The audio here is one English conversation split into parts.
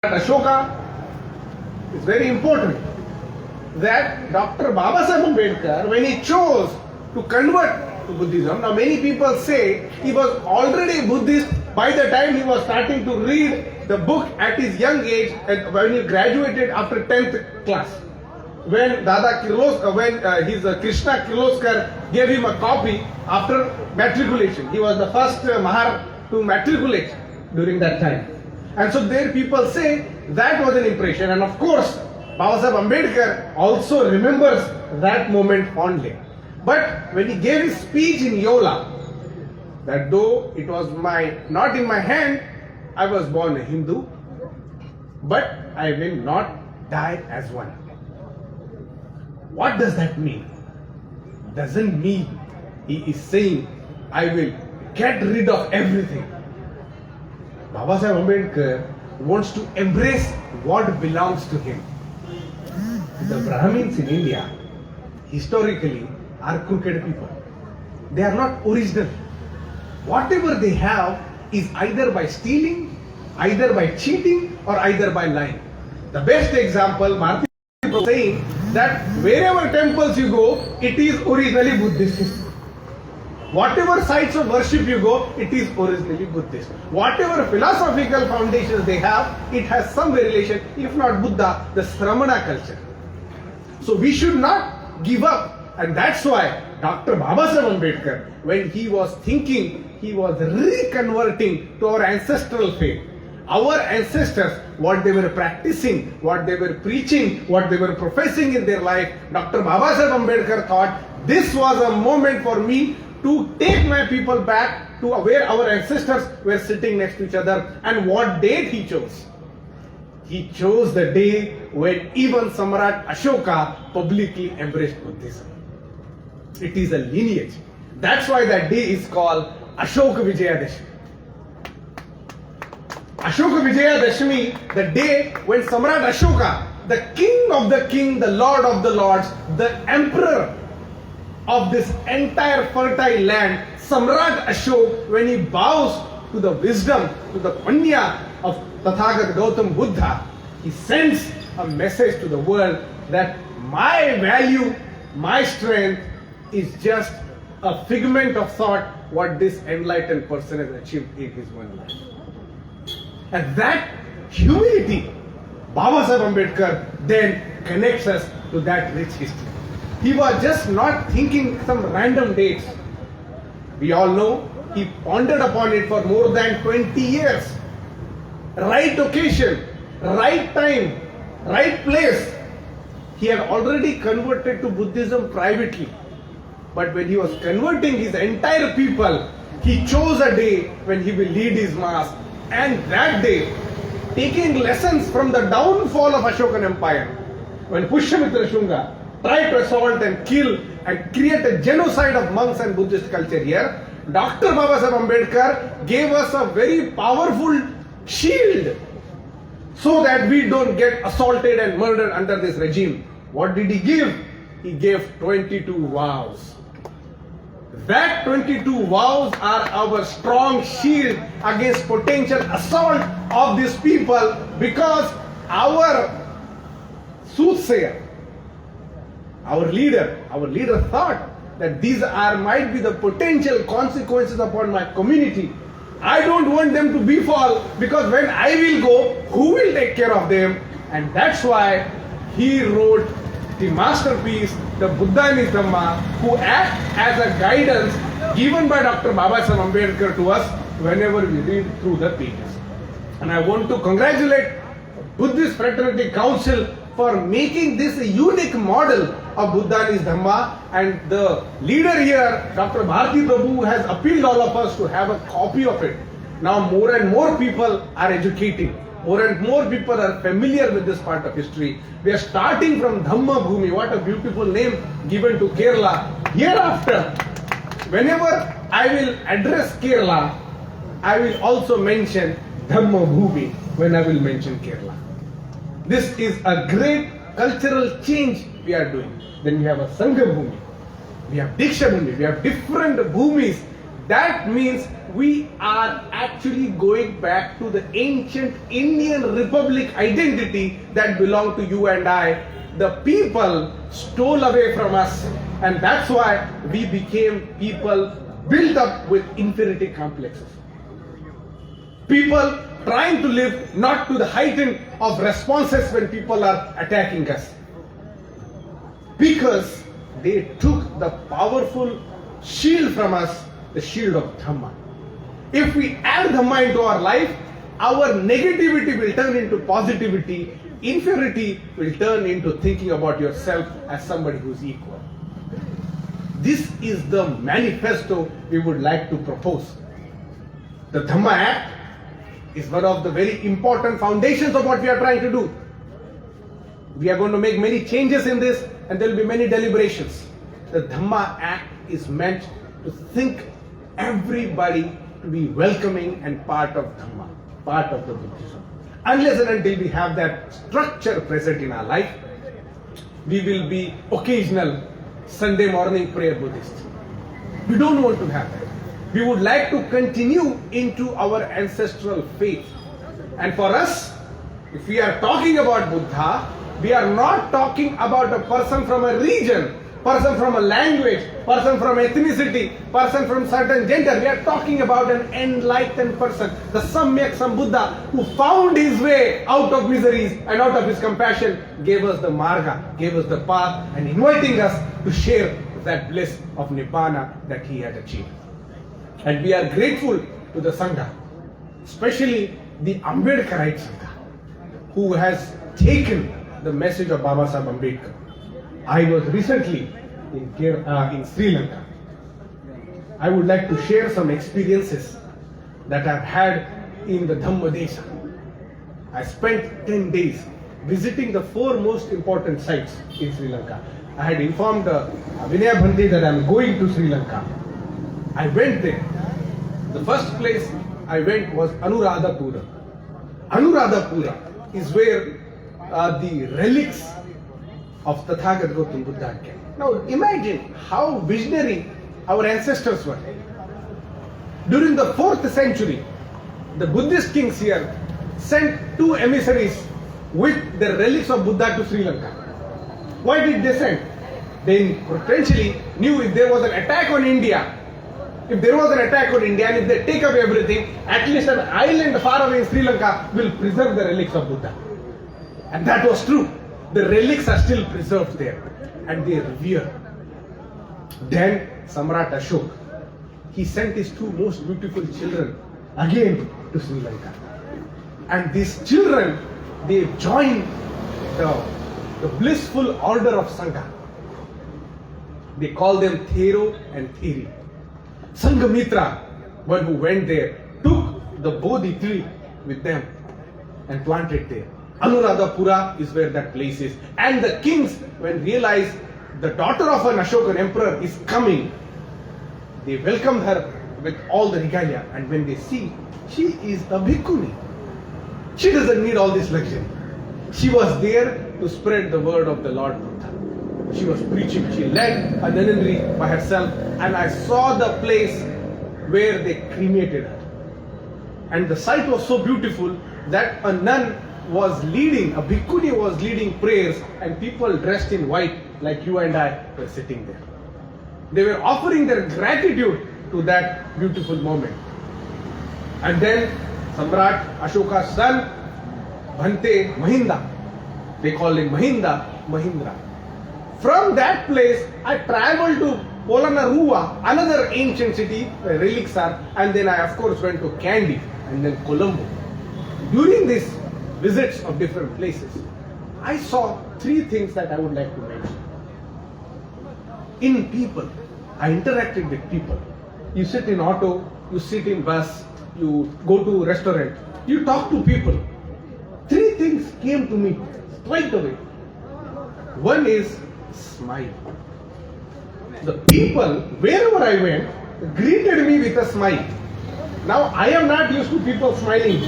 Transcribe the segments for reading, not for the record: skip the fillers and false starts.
Ashoka is very important that Dr. Babasaheb Ambedkar, when he chose to convert to Buddhism, now many people say he was already Buddhist by the time he was starting to read the book at his young age and when he graduated after 10th class. When his Krishna Kirloskar gave him a copy after matriculation. He was the first Mahar to matriculate during that time. And so there people say that was an impression, and of course Babasaheb Ambedkar also remembers that moment fondly. But when he gave his speech in Yola, that though it was not in my hand, I was born a Hindu, but I will not die as one. What does that mean? Doesn't mean he is saying I will get rid of everything. Babasaheb Ambedkar wants to embrace what belongs to him. The Brahmins in India historically are crooked people. They are not original. Whatever they have is either by stealing, either by cheating, or either by lying. The best example, Marti is saying that wherever temples you go, it is originally Buddhist. Whatever sites of worship you go, it is originally Buddhist. Whatever philosophical foundations they have, it has some relation, if not Buddha, the Sramana culture. So we should not give up, and that's why Dr. Babasaheb Ambedkar, when he was thinking, he was reconverting to our ancestral faith. Our ancestors, what they were practicing, what they were preaching, what they were professing in their life, Dr. Babasaheb Ambedkar thought this was a moment for me to take my people back to where our ancestors were sitting next to each other. And what date he chose? He chose the day when even Samrat Ashoka publicly embraced Buddhism. It is a lineage. That's why that day is called Ashoka Vijayadashmi. Ashoka Vijayadashmi, the day when Samrat Ashoka, the king of the king, the lord of the lords, the emperor of this entire fertile land, Samrat Ashoka, when he bows to the wisdom, to the Panya of Tathagat Gautam Buddha, he sends a message to the world that my value, my strength is just a figment of thought what this enlightened person has achieved in his one life. And that humility, Babasaheb Ambedkar then connects us to that rich history. He was just not thinking some random dates. We all know he pondered upon it for more than 20 years. Right occasion, right time, right place. He had already converted to Buddhism privately. But when he was converting his entire people, he chose a day when he will lead his mass. And that day, taking lessons from the downfall of Ashokan Empire, when Pushyamitra Shunga tried to assault and kill and create a genocide of monks and Buddhist culture here, Dr. Babasaheb Ambedkar gave us a very powerful shield so that we don't get assaulted and murdered under this regime. What did he give? He gave 22 vows. That 22 vows are our strong shield against potential assault of these people, because our soothsayer, our leader thought that these might be the potential consequences upon my community. I don't want them to befall, because when I will go, who will take care of them? And that's why he wrote the masterpiece, the Buddha in his Dhamma, who acts as a guidance given by Dr. Babasaheb Ambedkar to us whenever we read through the pages. And I want to congratulate Buddhist Fraternity Council for making this a unique model of Buddha in his Dhamma, and the leader here, Dr. Bharati Prabhu, has appealed all of us to have a copy of it. Now more and more people are educating. More and more people are familiar with this part of history. We are starting from Dhamma Bhumi. What a beautiful name given to Kerala. Hereafter, whenever I will address Kerala, I will also mention Dhamma Bhumi when I will mention Kerala. This is a great cultural change we are doing. Then we have a Sangha Bhumi, we have Diksha Bhumi, we have different Bhumis. That means we are actually going back to the ancient Indian Republic identity that belonged to you and I. The people stole away from us, and that's why we became people built up with inferiority complexes. People trying to live not to the heighten of responses when people are attacking us. Because they took the powerful shield from us, the shield of Dhamma. If we add Dhamma into our life, our negativity will turn into positivity, inferiority will turn into thinking about yourself as somebody who's equal. This is the manifesto we would like to propose. The Dhamma Act is one of the very important foundations of what we are trying to do. We are going to make many changes in this, and there will be many deliberations. The Dhamma Act is meant to think everybody to be welcoming and part of Dhamma, part of the Buddhism. Unless and until we have that structure present in our life, we will be occasional Sunday morning prayer Buddhists. We don't want to have that. We would like to continue into our ancestral faith. And for us, if we are talking about Buddha, we are not talking about a person from a region, person from a language, person from ethnicity, person from certain gender. We are talking about an enlightened person, the Samyak Sambuddha, who found his way out of miseries and out of his compassion, gave us the marga, gave us the path, and inviting us to share that bliss of Nibbana that he had achieved. And we are grateful to the Sangha, especially the Ambedkarite Sangha, who has taken the message of Baba Sahib Ambedkar. I was recently in Sri Lanka. I would like to share some experiences that I've had in the Dhamma Desha. I spent 10 days visiting the 4 most important sites in Sri Lanka. I had informed Vinaya Bhante that I'm going to Sri Lanka. I went there. The first place I went was Anuradhapura. Anuradhapura is where the relics of Tathagat Gautam Buddha are kept. Now imagine how visionary our ancestors were. During the 4th century, the Buddhist kings here sent 2 emissaries with the relics of Buddha to Sri Lanka. Why did they send? They potentially knew if there was an attack on India, and if they take away everything, at least an island far away in Sri Lanka will preserve the relics of Buddha. And that was true. The relics are still preserved there, and they revere. Then Samrat Ashoka, he sent his 2 most beautiful children again to Sri Lanka. And these children, they joined the blissful order of Sangha. They call them Thero and Theri. Sanghamitra, one who went there, took the Bodhi tree with them and planted there. Anuradhapura is where that place is. And the kings, when realized the daughter of an Ashokan emperor is coming, they welcomed her with all the regalia. And when they see, she is a bhikkhuni. She doesn't need all this luxury. She was there to spread the word of the Lord Buddha. She was preaching. She led a nunnery by herself, and I saw the place where they cremated her. And the sight was so beautiful that a nun was leading, a bhikkhuni was leading prayers, and people dressed in white like you and I were sitting there. They were offering their gratitude to that beautiful moment. And then Samrat Ashoka's son, Bhante Mahinda, they call him Mahindra. From that place, I traveled to Polonnaruwa, another ancient city where relics are, and then I of course went to Kandy and then Colombo. During these visits of different places, I saw 3 things that I would like to mention. In people, I interacted with people. You sit in auto, you sit in bus, you go to restaurant, you talk to people. 3 things came to me straight away. One is smile. The people, wherever I went, greeted me with a smile. Now, I am not used to people smiling.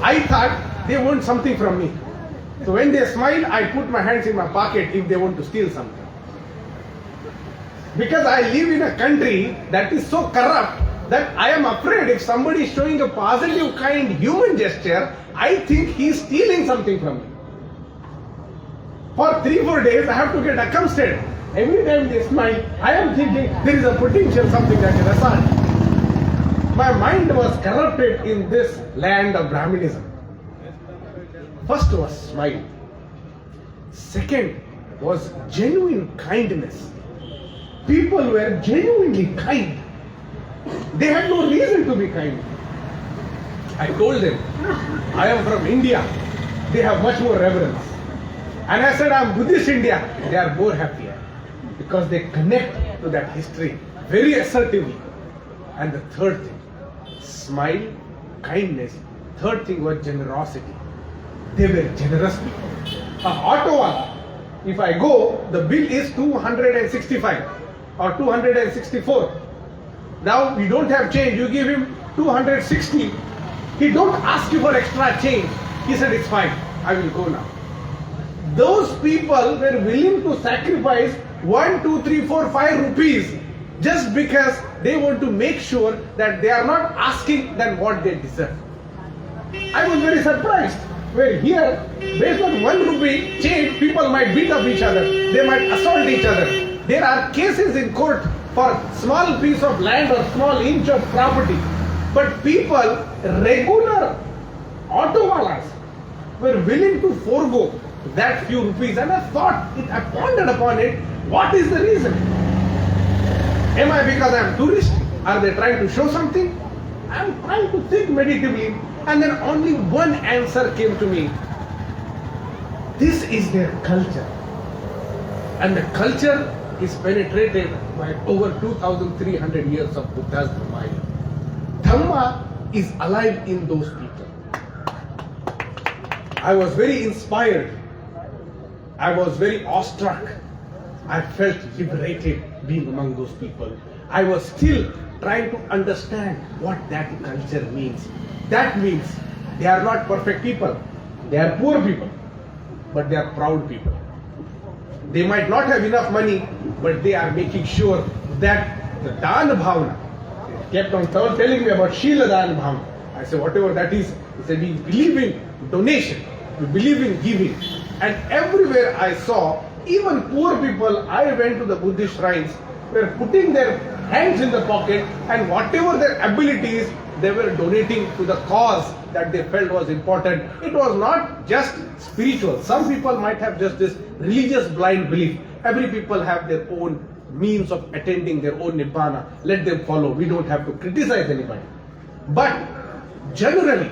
I thought they want something from me. So when they smile, I put my hands in my pocket if they want to steal something. Because I live in a country that is so corrupt that I am afraid if somebody is showing a positive, kind human gesture, I think he is stealing something from me. For 3-4 days, I have to get accustomed. Every time they smile, I am thinking there is a potential something that is assault. My mind was corrupted in this land of Brahminism. First was smile. Second was genuine kindness. People were genuinely kind. They had no reason to be kind. I told them, I am from India. They have much more reverence. And I said, I am Buddhist India. They are more happier because they connect to that history very assertively. And the third thing, smile, kindness. Third thing was generosity. They were generous people. Auto wala, if I go, the bill is 265 or 264. Now we don't have change. You give him 260. He don't ask you for extra change. He said, it's fine. I will go now. Those people were willing to sacrifice 1, 2, 3, 4, 5 rupees just because they want to make sure that they are not asking than what they deserve. I was very surprised. Where here, based on 1 rupee change, people might beat up each other. They might assault each other. There are cases in court for small piece of land or small inch of property. But people, regular auto walas, were willing to forego that few rupees. And I pondered upon it, what is the reason? Am I because I am tourist? Are they trying to show something? I am trying to think meditatively. And then only one answer came to me. This is their culture. And the culture is penetrated by over 2,300 years of Buddha's Dhamma. Dhamma is alive in those people. I was very inspired. I was very awestruck. I felt liberated being among those people. I was still trying to understand what that culture means. That means they are not perfect people. They are poor people. But they are proud people. They might not have enough money, but they are making sure that the Dana Bhavana, they kept on telling me about Shila Dana Bhavana. I said, whatever that is, he said, we believe in donation. We believe in giving. And everywhere I saw, even poor people, I went to the Buddhist shrines, were putting their hands in the pocket and whatever their abilities, they were donating to the cause that they felt was important. It was not just spiritual. Some people might have just this religious blind belief. Every people have their own means of attending their own nibbana. Let them follow. We don't have to criticize anybody. But generally,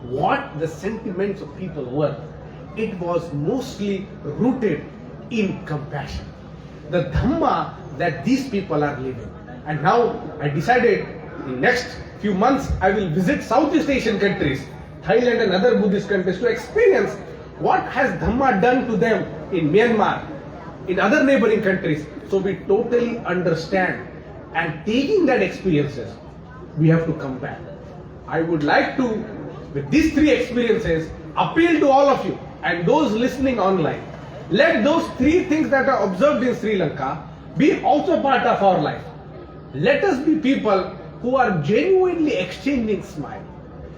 what the sentiments of people were, it was mostly rooted in compassion. The Dhamma that these people are living. And now I decided in next few months I will visit Southeast Asian countries, Thailand and other Buddhist countries, to experience what has Dhamma done to them in Myanmar, in other neighboring countries. So we totally understand, and taking that experiences, we have to come back. I would like to, with these 3 experiences, appeal to all of you and those listening online. Let those 3 things that are observed in Sri Lanka be also part of our life. Let us be people who are genuinely exchanging smile,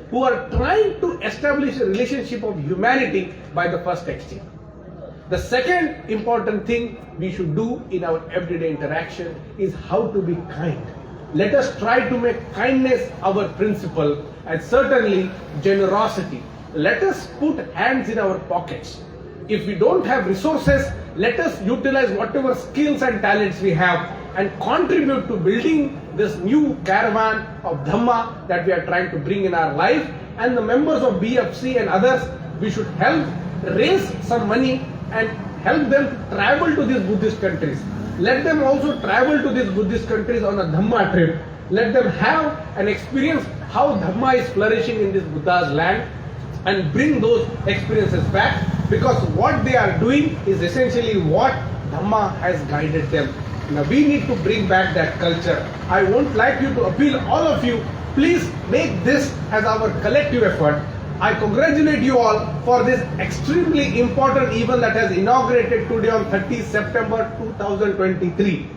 who are trying to establish a relationship of humanity by the first exchange. The second important thing we should do in our everyday interaction is how to be kind. Let us try to make kindness our principle, and certainly generosity. Let us put hands in our pockets. If we don't have resources, let us utilize whatever skills and talents we have and contribute to building this new caravan of Dhamma that we are trying to bring in our life. And the members of BFC and others, we should help raise some money and help them to travel to these Buddhist countries. Let them also travel to these Buddhist countries on a Dhamma trip. Let them have an experience how Dhamma is flourishing in this Buddha's land, and bring those experiences back, because what they are doing is essentially what Dhamma has guided them. Now we need to bring back that culture. I won't like you to appeal, all of you, please make this as our collective effort. I congratulate you all for this extremely important event that has inaugurated today on 30 September 2023.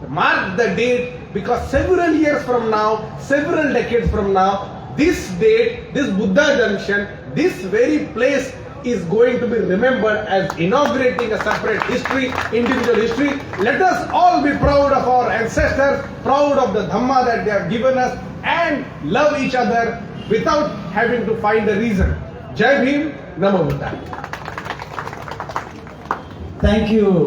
Mark the date because several years from now, several decades from now, this date, this Buddha Junction, this very place is going to be remembered as inaugurating a separate history, individual history. Let us all be proud of our ancestors, proud of the Dhamma that they have given us, and love each other without having to find a reason. Jai Bhim, Namo Buddhaya. Thank you.